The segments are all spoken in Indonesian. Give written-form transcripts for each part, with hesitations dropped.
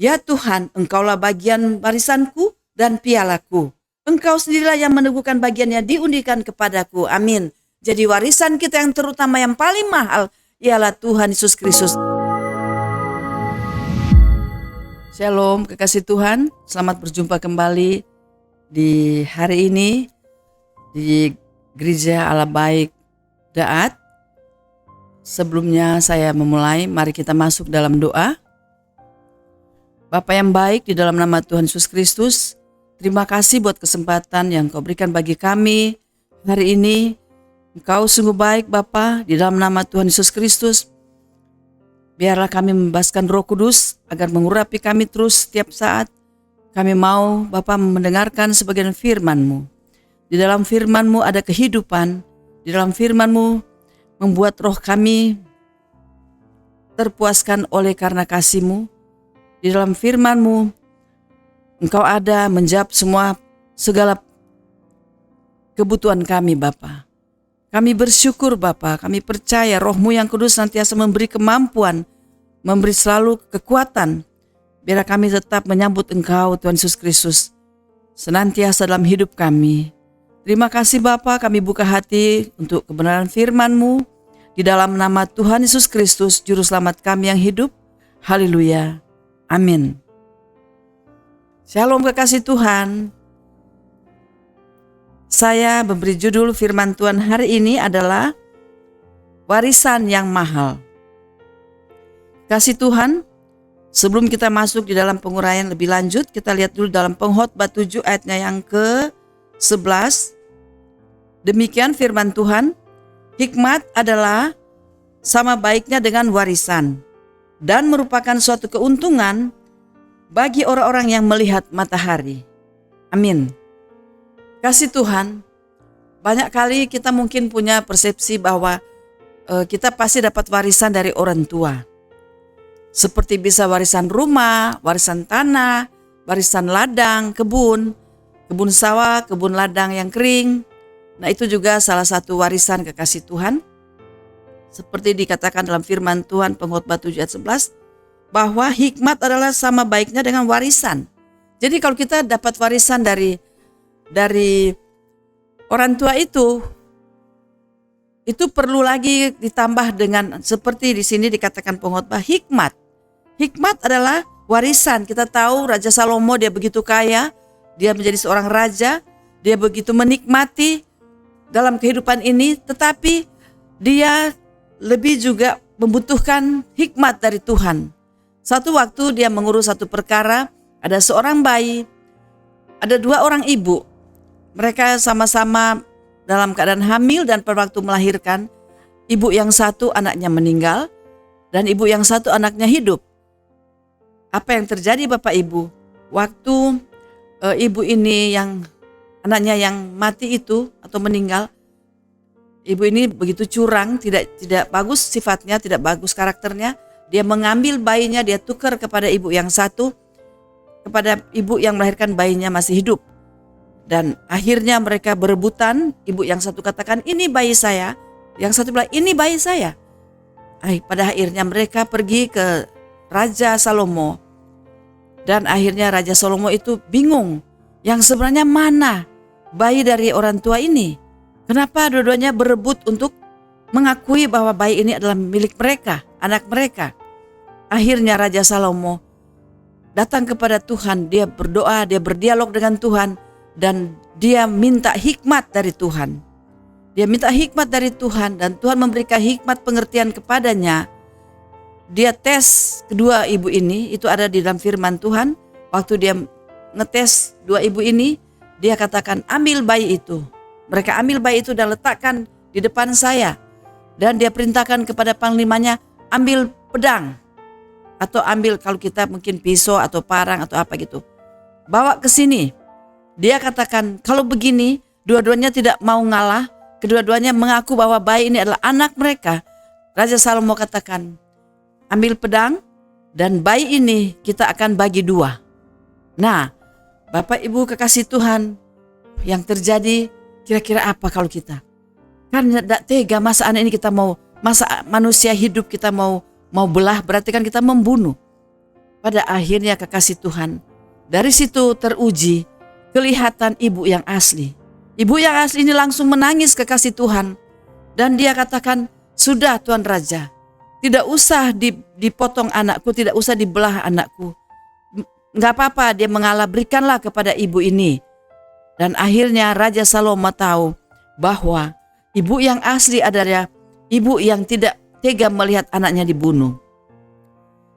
Ya Tuhan, Engkaulah bagian warisanku dan pialaku. Engkau sendirilah yang meneguhkan bagiannya diundikan kepadaku. Amin. Jadi warisan kita yang terutama yang paling mahal ialah Tuhan Yesus Kristus. Shalom, kekasih Tuhan. Selamat berjumpa kembali di hari ini di Gereja Allah Baik Daat. Sebelumnya saya memulai, mari kita masuk dalam doa. Bapa yang baik, di dalam nama Tuhan Yesus Kristus, terima kasih buat kesempatan yang Kau berikan bagi kami hari ini. Engkau sungguh baik Bapa, di dalam nama Tuhan Yesus Kristus. Biarlah kami membebaskan Roh Kudus agar mengurapi kami terus setiap saat. Kami mau Bapa mendengarkan sebagian firman-Mu. Di dalam firman-Mu ada kehidupan. Di dalam firman-Mu membuat roh kami terpuaskan oleh karena kasih-Mu. Di dalam firman-Mu, Engkau ada menjawab segala kebutuhan kami Bapa. Kami bersyukur Bapa, kami percaya Roh-Mu yang kudus senantiasa memberi kemampuan, memberi selalu kekuatan. Biar kami tetap menyambut Engkau Tuhan Yesus Kristus senantiasa dalam hidup kami. Terima kasih Bapa, kami buka hati untuk kebenaran firman-Mu. Di dalam nama Tuhan Yesus Kristus, Juru Selamat kami yang hidup. Haleluya. Amin. Shalom kekasih Tuhan. Saya memberi judul firman Tuhan hari ini adalah warisan yang mahal. Kasih Tuhan, sebelum kita masuk di dalam penguraian lebih lanjut, kita lihat dulu dalam Pengkhotbah 7 ayatnya yang ke-11. Demikian firman Tuhan, hikmat adalah sama baiknya dengan warisan, dan merupakan suatu keuntungan bagi orang-orang yang melihat matahari. Amin. Kasih Tuhan, banyak kali kita mungkin punya persepsi bahwa kita pasti dapat warisan dari orang tua. Seperti bisa warisan rumah, warisan tanah, warisan ladang, kebun sawah, kebun ladang yang kering. Nah itu juga salah satu warisan kekasih Tuhan. Seperti dikatakan dalam firman Tuhan Pengkhotbah 7 ayat 11, bahwa hikmat adalah sama baiknya dengan warisan. Jadi kalau kita dapat warisan dari orang tua itu perlu lagi ditambah dengan seperti di sini dikatakan pengkhotbah hikmat. Hikmat adalah warisan. Kita tahu Raja Salomo dia begitu kaya, dia menjadi seorang raja, dia begitu menikmati dalam kehidupan ini, tetapi dia lebih juga membutuhkan hikmat dari Tuhan. Satu waktu dia mengurus satu perkara, ada seorang bayi, ada dua orang ibu. Mereka sama-sama dalam keadaan hamil dan pada waktu melahirkan, ibu yang satu anaknya meninggal dan ibu yang satu anaknya hidup. Apa yang terjadi Bapak Ibu? Waktu ibu ini yang anaknya yang mati itu atau meninggal, ibu ini begitu curang, tidak bagus sifatnya, tidak bagus karakternya. Dia mengambil bayinya, dia tukar kepada ibu yang satu, kepada ibu yang melahirkan bayinya masih hidup. Dan akhirnya mereka berebutan, ibu yang satu katakan ini bayi saya, yang satu bilang ini bayi saya. Pada akhirnya mereka pergi ke Raja Salomo. Dan akhirnya Raja Salomo itu bingung, yang sebenarnya mana bayi dari orang tua ini? Kenapa dua-duanya berebut untuk mengakui bahwa bayi ini adalah milik mereka, anak mereka? Akhirnya Raja Salomo datang kepada Tuhan, dia berdoa, dia berdialog dengan Tuhan, dan dia minta hikmat dari Tuhan. Dia minta hikmat dari Tuhan dan Tuhan memberikan hikmat pengertian kepadanya. Dia tes kedua ibu ini, itu ada di dalam firman Tuhan. Waktu dia ngetes dua ibu ini, dia katakan ambil bayi itu. Mereka ambil bayi itu dan letakkan di depan saya. Dan dia perintahkan kepada panglimanya, ambil pedang. Atau ambil kalau kita mungkin pisau atau parang atau apa gitu. Bawa ke sini. Dia katakan kalau begini, dua-duanya tidak mau ngalah. Kedua-duanya mengaku bahwa bayi ini adalah anak mereka. Raja Salomo katakan, ambil pedang dan bayi ini kita akan bagi dua. Nah, Bapak Ibu kekasih Tuhan, yang terjadi kira-kira apa kalau kita? Kan tidak tega masa anak ini kita mau, masa manusia hidup kita mau belah, berarti kan kita membunuh. pada akhirnya kekasih Tuhan, dari situ teruji kelihatan ibu yang asli. Ibu yang asli ini langsung menangis kekasih Tuhan. Dan dia katakan, sudah Tuan Raja, tidak usah dipotong anakku, tidak usah dibelah anakku. Enggak apa-apa, dia mengalah, berikanlah kepada ibu ini. Dan akhirnya Raja Salomo tahu bahwa ibu yang asli adalah ibu yang tidak tega melihat anaknya dibunuh.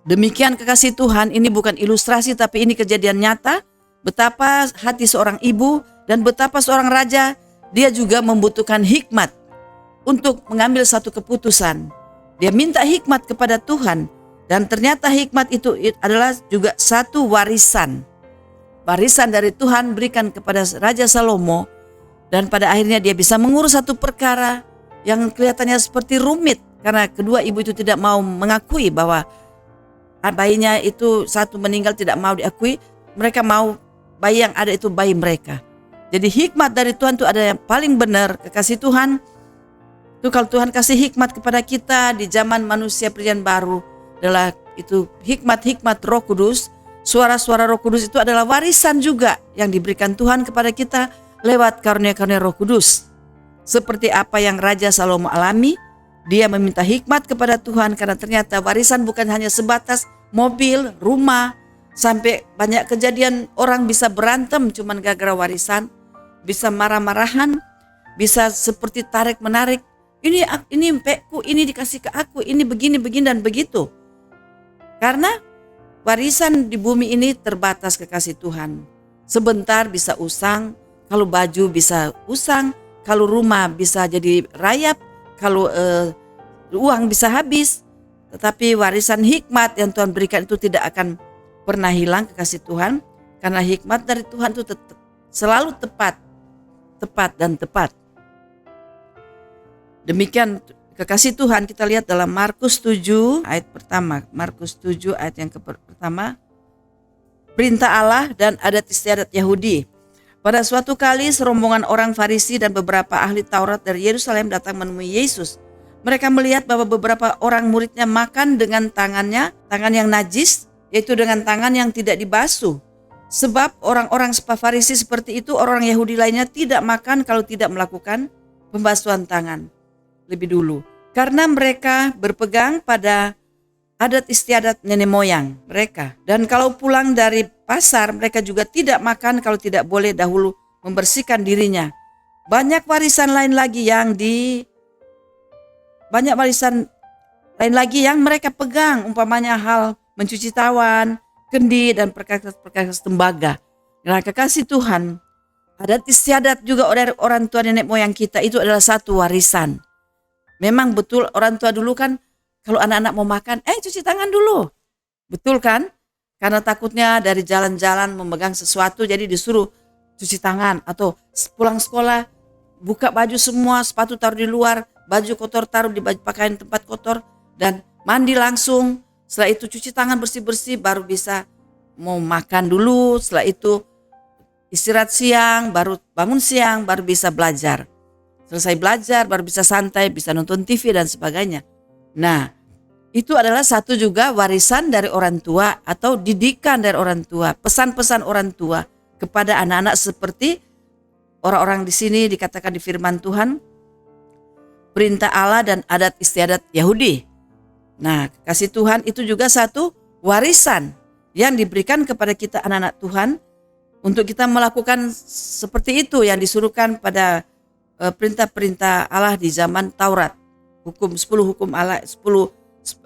Demikian kekasih Tuhan, ini bukan ilustrasi tapi ini kejadian nyata. Betapa hati seorang ibu dan betapa seorang raja, dia juga membutuhkan hikmat untuk mengambil satu keputusan. Dia minta hikmat kepada Tuhan dan ternyata hikmat itu adalah juga satu warisan. Warisan dari Tuhan berikan kepada Raja Salomo dan pada akhirnya dia bisa mengurus satu perkara yang kelihatannya seperti rumit karena kedua ibu itu tidak mau mengakui bahwa bayinya itu satu meninggal, tidak mau diakui. Mereka mau bayi yang ada itu bayi mereka. Jadi hikmat dari Tuhan itu ada yang paling benar. Kekasih Tuhan itu, kalau Tuhan kasih hikmat kepada kita di zaman manusia perjanjian baru, adalah itu hikmat-hikmat Roh Kudus. Suara-suara Roh Kudus itu adalah warisan juga yang diberikan Tuhan kepada kita lewat karunia-karunia Roh Kudus. Seperti apa yang Raja Salomo alami, dia meminta hikmat kepada Tuhan karena ternyata warisan bukan hanya sebatas mobil, rumah, sampai banyak kejadian orang bisa berantem cuman gara-gara warisan, bisa marah-marahan, bisa seperti tarik-menarik. Ini empekku, ini dikasih ke aku, ini begini dan begitu. Karena warisan di bumi ini terbatas kekasih Tuhan. Sebentar bisa usang, kalau baju bisa usang, kalau rumah bisa jadi rayap, kalau uang bisa habis. Tetapi warisan hikmat yang Tuhan berikan itu tidak akan pernah hilang kekasih Tuhan. Karena hikmat dari Tuhan itu selalu tepat. Demikian kekasih Tuhan, kita lihat dalam Markus 7 ayat pertama. Markus 7 ayat yang pertama. Perintah Allah dan adat istiadat Yahudi. Pada suatu kali serombongan orang Farisi dan beberapa ahli Taurat dari Yerusalem datang menemui Yesus. Mereka melihat bahwa beberapa orang muridnya makan dengan tangan yang najis, yaitu dengan tangan yang tidak dibasuh. Sebab orang-orang Farisi seperti itu, orang Yahudi lainnya tidak makan kalau tidak melakukan pembasuhan tangan lebih dulu. Karena mereka berpegang pada adat istiadat nenek moyang mereka. Dan kalau pulang dari pasar, mereka juga tidak makan kalau tidak boleh dahulu membersihkan dirinya. Banyak warisan lain lagi yang mereka pegang, umpamanya hal mencuci tawan, kendi, dan perkakas tembaga. Nah, kekasih Tuhan, adat istiadat juga dari orang tua nenek moyang kita itu adalah satu warisan. Memang betul orang tua dulu kan kalau anak-anak mau makan, cuci tangan dulu. Betul kan? Karena takutnya dari jalan-jalan memegang sesuatu jadi disuruh cuci tangan. Atau pulang sekolah buka baju semua, sepatu taruh di luar, baju kotor taruh di pakaian tempat kotor, dan mandi langsung. Setelah itu cuci tangan bersih-bersih baru bisa mau makan dulu. Setelah itu istirahat siang, baru bangun siang, baru bisa belajar. Selesai belajar baru bisa santai, bisa nonton TV dan sebagainya. Nah, itu adalah satu juga warisan dari orang tua atau didikan dari orang tua, pesan-pesan orang tua kepada anak-anak seperti orang-orang di sini dikatakan di firman Tuhan, perintah Allah dan adat istiadat Yahudi. Nah, kasih Tuhan itu juga satu warisan yang diberikan kepada kita anak-anak Tuhan untuk kita melakukan seperti itu yang disuruhkan pada perintah-perintah Allah di zaman Taurat. 10 hukum Allah, 10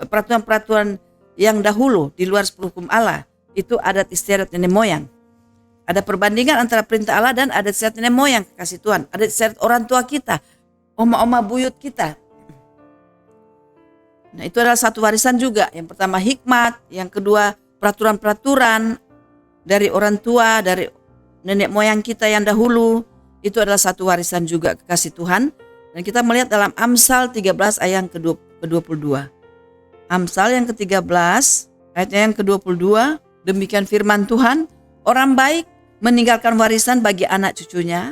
peraturan-peraturan yang dahulu di luar 10 hukum Allah. Itu adat istiadat nenek moyang. Ada perbandingan antara perintah Allah dan adat istiadat nenek moyang, kasih Tuhan. Adat istiadat orang tua kita, oma-oma buyut kita. Nah, itu adalah satu warisan juga. Yang pertama hikmat, yang kedua peraturan-peraturan dari orang tua, dari nenek moyang kita yang dahulu. Itu adalah satu warisan juga kekasih Tuhan. Dan kita melihat dalam Amsal 13 ayat yang ke-22. Amsal yang ke-13 ayat yang ke-22. Demikian firman Tuhan, orang baik meninggalkan warisan bagi anak cucunya,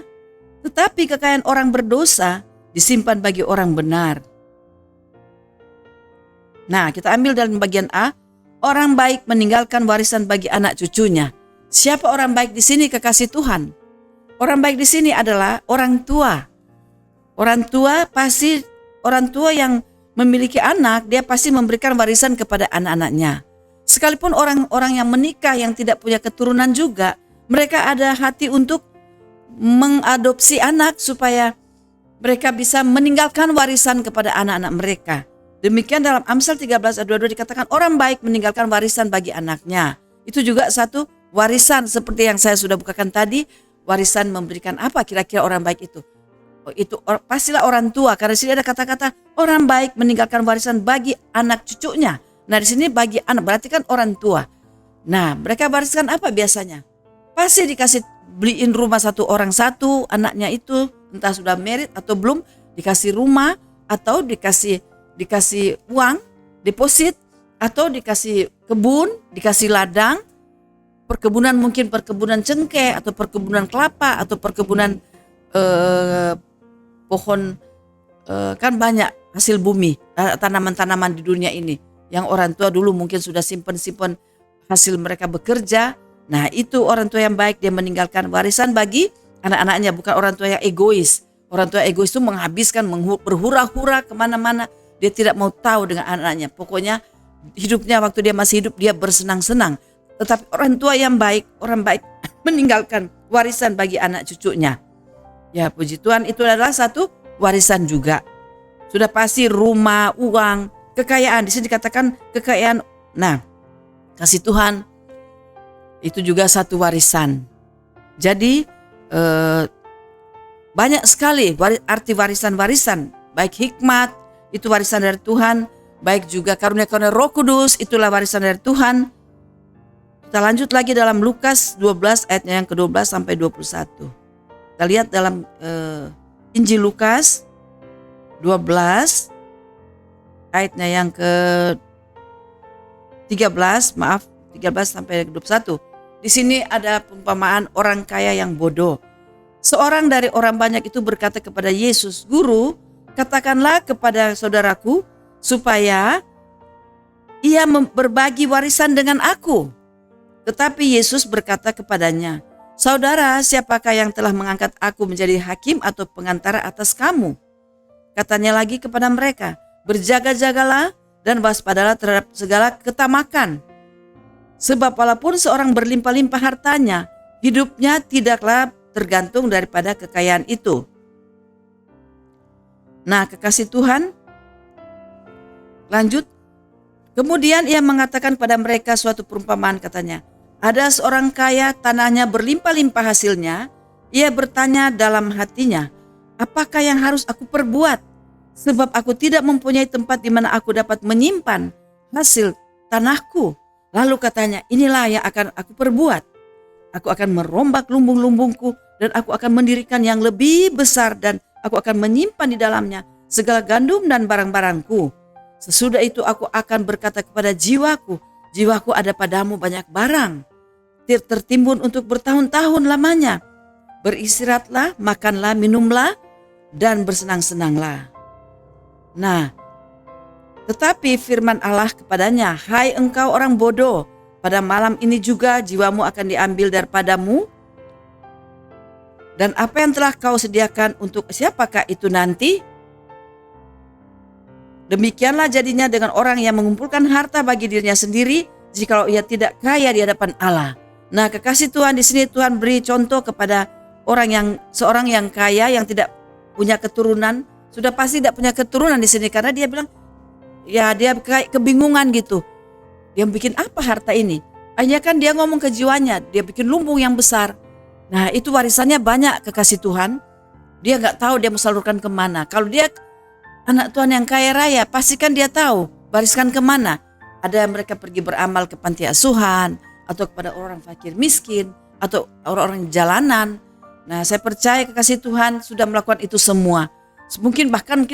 tetapi kekayaan orang berdosa disimpan bagi orang benar. Nah, kita ambil dalam bagian A, Orang baik meninggalkan warisan bagi anak cucunya. Siapa orang baik di sini, kekasih Tuhan? Orang baik di sini adalah orang tua. Orang tua yang memiliki anak, dia pasti memberikan warisan kepada anak-anaknya. Sekalipun orang-orang yang menikah yang tidak punya keturunan juga, mereka ada hati untuk mengadopsi anak supaya mereka bisa meninggalkan warisan kepada anak-anak mereka. Demikian dalam Amsal 13 ayat 22 dikatakan orang baik meninggalkan warisan bagi anaknya. Itu juga satu warisan seperti yang saya sudah bukakan tadi. Warisan memberikan apa kira-kira orang baik itu? Pastilah orang tua, karena di sini ada kata-kata orang baik meninggalkan warisan bagi anak cucunya. Nah di sini bagi anak berarti kan orang tua. Nah mereka wariskan apa biasanya? Pasti dikasih beliin rumah satu anaknya itu, entah sudah married atau belum, dikasih rumah atau dikasih uang deposit atau dikasih kebun, dikasih ladang, mungkin perkebunan cengkeh atau perkebunan kelapa atau perkebunan pohon, kan banyak hasil bumi, tanaman-tanaman di dunia ini yang orang tua dulu mungkin sudah simpan hasil mereka bekerja. Nah itu orang tua yang baik, dia meninggalkan warisan bagi anak-anaknya, bukan orang tua yang egois. Orang tua egois itu menghabiskan, berhura-hura kemana-mana. Dia tidak mau tahu dengan anak-anaknya. Pokoknya hidupnya waktu dia masih hidup dia bersenang-senang. Tetapi orang tua yang baik, orang baik meninggalkan warisan bagi anak cucunya. Ya puji Tuhan, itu adalah satu warisan juga. Sudah pasti rumah, uang, kekayaan. Di sini dikatakan kekayaan. Nah kasih Tuhan itu juga satu warisan. Jadi banyak sekali arti warisan-warisan. Baik hikmat, itu warisan dari Tuhan. Baik juga karunia-karunia Roh Kudus, itulah warisan dari Tuhan. Kita lanjut lagi dalam Lukas 12 ayatnya yang ke-12 sampai 21. Kita lihat dalam Injil Lukas 12 ayatnya yang ke-13 sampai 21. Di sini ada perumpamaan orang kaya yang bodoh. Seorang dari orang banyak itu berkata kepada Yesus, "Guru, katakanlah kepada saudaraku supaya ia berbagi warisan dengan aku." Tetapi Yesus berkata kepadanya, "Saudara, siapakah yang telah mengangkat aku menjadi hakim atau pengantara atas kamu?" Katanya lagi kepada mereka, "Berjaga-jagalah dan waspadalah terhadap segala ketamakan. Sebab walaupun seorang berlimpah-limpah hartanya, hidupnya tidaklah tergantung daripada kekayaan itu." Nah, kekasih Tuhan, lanjut. Kemudian ia mengatakan pada mereka suatu perumpamaan, katanya, "Ada seorang kaya, tanahnya berlimpah-limpah hasilnya. Ia bertanya dalam hatinya, apakah yang harus aku perbuat? Sebab aku tidak mempunyai tempat di mana aku dapat menyimpan hasil tanahku." Lalu katanya, "Inilah yang akan aku perbuat. Aku akan merombak lumbung-lumbungku dan aku akan mendirikan yang lebih besar dan aku akan menyimpan di dalamnya segala gandum dan barang-barangku. Sesudah itu aku akan berkata kepada jiwaku, jiwaku ada padamu banyak barang, tertimbun untuk bertahun-tahun lamanya. Beristirahatlah, makanlah, minumlah, dan bersenang-senanglah." Nah, tetapi firman Allah kepadanya, "Hai engkau orang bodoh, pada malam ini juga jiwamu akan diambil daripadamu. Dan apa yang telah kau sediakan untuk siapakah itu nanti?" Demikianlah jadinya dengan orang yang mengumpulkan harta bagi dirinya sendiri, jikalau ia tidak kaya di hadapan Allah. Nah, kekasih Tuhan, di sini Tuhan beri contoh kepada seorang yang kaya yang tidak punya keturunan. Sudah pasti tidak punya keturunan di sini karena dia bilang, ya dia kayak kebingungan gitu. Dia bikin apa harta ini? Akhirnya kan dia ngomong ke jiwanya, dia bikin lumbung yang besar. Nah itu warisannya banyak, kekasih Tuhan. Dia gak tahu dia mau salurkan kemana. Kalau dia anak Tuhan yang kaya raya, pastikan dia tahu wariskan kemana. Ada yang mereka pergi beramal ke panti asuhan, atau kepada orang fakir miskin, atau orang-orang jalanan. Nah saya percaya kekasih Tuhan sudah melakukan itu semua. Mungkin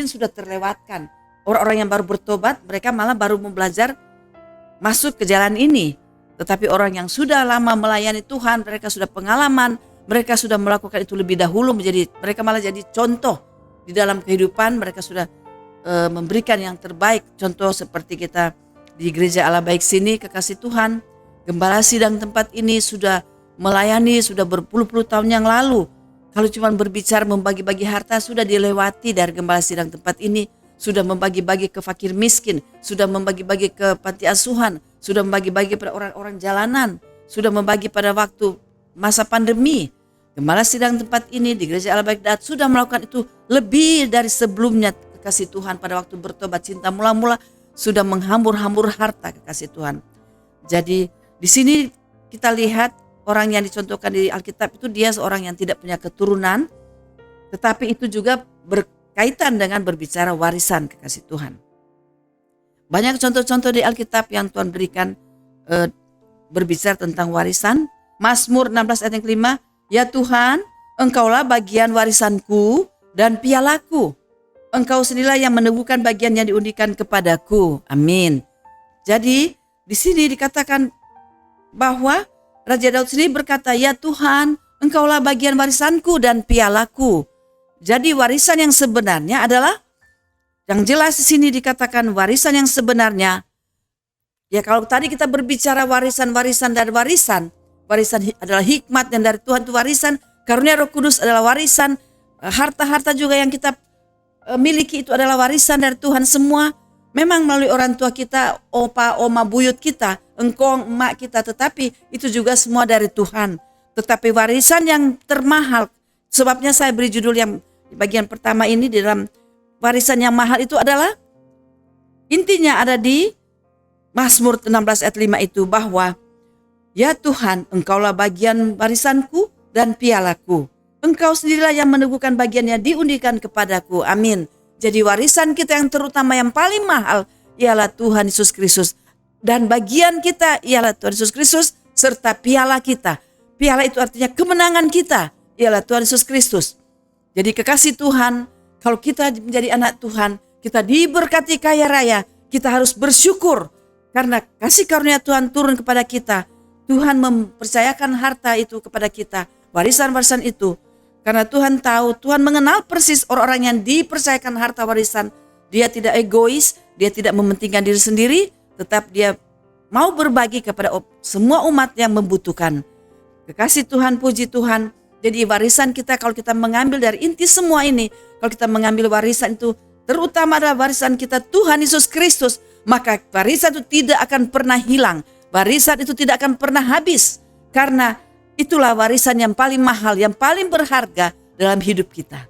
sudah terlewatkan. Orang-orang yang baru bertobat, mereka malah baru mau belajar masuk ke jalan ini. Tetapi orang yang sudah lama melayani Tuhan, mereka sudah pengalaman, mereka sudah melakukan itu lebih dahulu, mereka malah jadi contoh di dalam kehidupan. Mereka sudah memberikan yang terbaik. Contoh seperti kita di gereja Allah Baik sini, kekasih Tuhan, gembala sidang tempat ini sudah melayani sudah berpuluh-puluh tahun yang lalu. Kalau cuma berbicara membagi-bagi harta sudah dilewati dari gembala sidang tempat ini, sudah membagi-bagi ke fakir miskin, sudah membagi-bagi ke panti asuhan, sudah membagi-bagi pada orang-orang jalanan, sudah membagi pada waktu masa pandemi. Gembala sidang tempat ini di gereja Allah Baik Daat sudah melakukan itu lebih dari sebelumnya. Kekasih Tuhan, pada waktu bertobat cinta mula-mula sudah menghambur-hambur harta, kekasih Tuhan. Jadi di sini kita lihat orang yang dicontohkan di Alkitab itu dia seorang yang tidak punya keturunan, tetapi itu juga berkaitan dengan berbicara warisan, kekasih Tuhan. Banyak contoh-contoh di Alkitab yang Tuhan berikan berbicara tentang warisan. Mazmur 16 ayat yang kelima, ya Tuhan, Engkaulah bagian warisanku dan pialaku. Engkau sendirilah yang meneguhkan bagian yang diundikan kepadaku. Amin. Jadi di sini dikatakan bahwa Raja Daud sendiri berkata, ya Tuhan, Engkaulah bagian warisanku dan pialaku. Jadi warisan yang sebenarnya adalah, yang jelas di sini dikatakan warisan yang sebenarnya. Ya kalau tadi kita berbicara warisan-warisan dan warisan adalah hikmat dan dari Tuhan itu warisan, karunia Roh Kudus adalah warisan, harta-harta juga yang kita miliki itu adalah warisan dari Tuhan semua. Memang melalui orang tua kita, opa, oma, buyut kita, engkong, emak kita, tetapi itu juga semua dari Tuhan. Tetapi warisan yang termahal, sebabnya saya beri judul yang bagian pertama ini di dalam warisan yang mahal itu adalah, intinya ada di Mazmur 16 ayat 5 itu, bahwa ya Tuhan, Engkaulah bagian warisanku dan pialaku. Engkau sendirilah yang meneguhkan bagian yang diundikan kepadaku. Amin. Jadi warisan kita yang terutama yang paling mahal ialah Tuhan Yesus Kristus. Dan bagian kita ialah Tuhan Yesus Kristus serta piala kita. Piala itu artinya kemenangan kita ialah Tuhan Yesus Kristus. Jadi kekasih Tuhan, kalau kita menjadi anak Tuhan, kita diberkati kaya raya, kita harus bersyukur. Karena kasih karunia Tuhan turun kepada kita. Tuhan mempercayakan harta itu kepada kita, warisan-warisan itu. Karena Tuhan tahu, Tuhan mengenal persis orang-orang yang dipercayakan harta warisan. Dia tidak egois, dia tidak mementingkan diri sendiri, tetap dia mau berbagi kepada semua umat yang membutuhkan. Kekasih Tuhan, puji Tuhan. Jadi warisan kita, kalau kita mengambil dari inti semua ini, kalau kita mengambil warisan itu, terutama adalah warisan kita Tuhan Yesus Kristus, maka warisan itu tidak akan pernah hilang. Warisan itu tidak akan pernah habis. Karena itulah warisan yang paling mahal, yang paling berharga dalam hidup kita.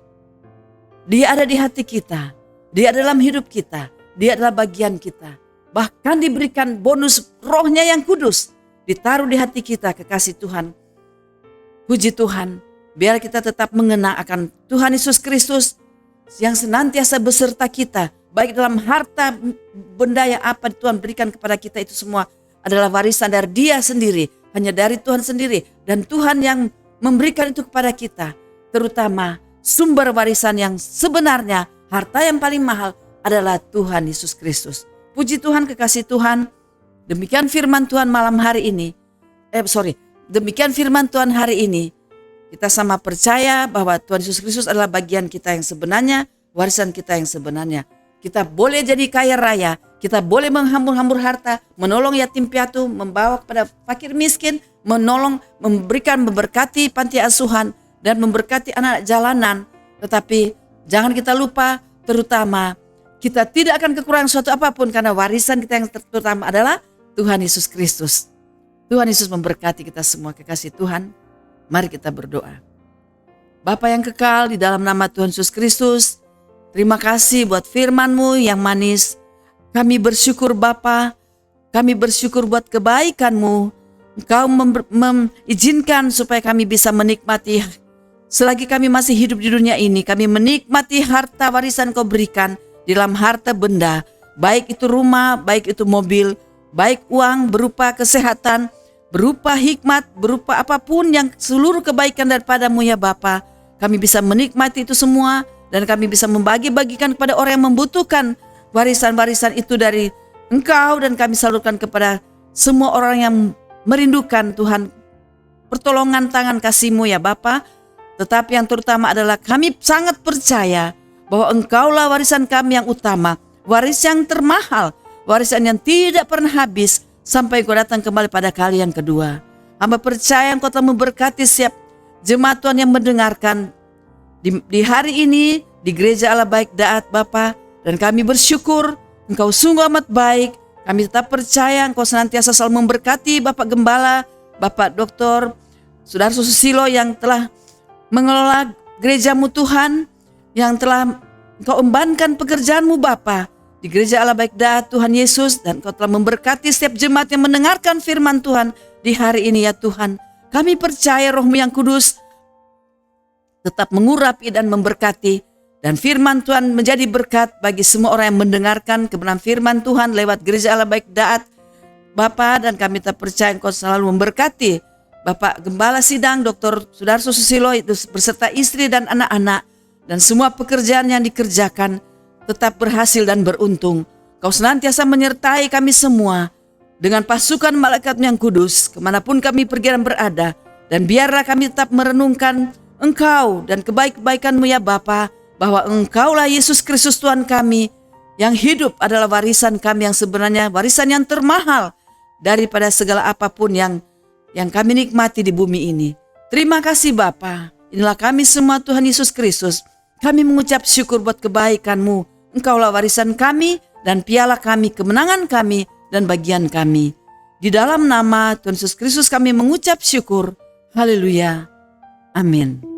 Dia ada di hati kita, dia dalam hidup kita, dia adalah bagian kita. Bahkan diberikan bonus rohnya yang kudus, ditaruh di hati kita, kekasih Tuhan. Puji Tuhan, biar kita tetap mengenang akan Tuhan Yesus Kristus yang senantiasa beserta kita, baik dalam harta benda yang apa Tuhan berikan kepada kita, itu semua adalah warisan dari Dia sendiri, hanya dari Tuhan sendiri. Dan Tuhan yang memberikan itu kepada kita, terutama sumber warisan yang sebenarnya, harta yang paling mahal adalah Tuhan Yesus Kristus. Puji Tuhan, kekasih Tuhan, demikian firman Tuhan malam hari ini. Demikian firman Tuhan hari ini. Kita sama percaya bahwa Tuhan Yesus Kristus adalah bagian kita yang sebenarnya, warisan kita yang sebenarnya. Kita boleh jadi kaya raya, kita boleh menghambur-hambur harta, menolong yatim piatu, membawa kepada fakir miskin, menolong, memberikan, memberkati panti asuhan, dan memberkati anak jalanan. Tetapi jangan kita lupa, terutama kita tidak akan kekurangan suatu apapun, karena warisan kita yang terutama adalah Tuhan Yesus Kristus. Tuhan Yesus memberkati kita semua, kekasih Tuhan. Mari kita berdoa. Bapa yang kekal, di dalam nama Tuhan Yesus Kristus, terima kasih buat firman-Mu yang manis. Kami bersyukur Bapa, kami bersyukur buat kebaikan-Mu. Engkau mengizinkan supaya kami bisa menikmati, selagi kami masih hidup di dunia ini, kami menikmati harta warisan Kau berikan di dalam harta benda, baik itu rumah, baik itu mobil, baik uang berupa kesehatan, berupa hikmat, berupa apapun yang seluruh kebaikan daripada-Mu ya Bapa. Kami bisa menikmati itu semua dan kami bisa membagi-bagikan kepada orang yang membutuhkan warisan-warisan itu dari Engkau, dan kami salurkan kepada semua orang yang merindukan Tuhan pertolongan tangan kasih-Mu ya Bapa. Tetapi yang terutama adalah kami sangat percaya bahwa Engkaulah warisan kami yang utama, waris yang termahal, warisan yang tidak pernah habis sampai Engkau datang kembali pada kali yang kedua. Hamba percaya Engkau telah memberkati setiap jemaat Tuhan yang mendengarkan di hari ini di Gereja Allah Baik Daat Bapa, dan kami bersyukur Engkau sungguh amat baik. Kami tetap percaya Engkau senantiasa selalu memberkati Bapak Gembala, Bapak Doktor Sudarso Susilo yang telah mengelola gereja-Mu Tuhan, yang telah Engkau embankan pekerjaan-Mu Bapa di Gereja Allah Baik Daat Tuhan Yesus, dan Engkau telah memberkati setiap jemaat yang mendengarkan firman Tuhan di hari ini ya Tuhan. Kami percaya Roh-Mu yang kudus tetap mengurapi dan memberkati, dan firman Tuhan menjadi berkat bagi semua orang yang mendengarkan kebenaran firman Tuhan lewat Gereja Allah Baik Daat Bapa. Dan kami tetap percaya Engkau selalu memberkati Bapak Gembala Sidang Dr. Sudarso Susilo itu beserta istri dan anak-anak, dan semua pekerjaan yang dikerjakan tetap berhasil dan beruntung. Kau senantiasa menyertai kami semua dengan pasukan malaikat yang kudus kemanapun kami pergi dan berada, dan biarlah kami tetap merenungkan Engkau dan kebaik-kebaikan-Mu ya Bapa, bahwa Engkaulah Yesus Kristus Tuhan kami yang hidup adalah warisan kami yang sebenarnya, warisan yang termahal daripada segala apapun yang kami nikmati di bumi ini. Terima kasih Bapa. Inilah kami semua Tuhan Yesus Kristus. Kami mengucap syukur buat kebaikan-Mu. Engkaulah warisan kami dan piala kami, kemenangan kami dan bagian kami. Di dalam nama Tuhan Yesus Kristus kami mengucap syukur. Haleluya. Amin.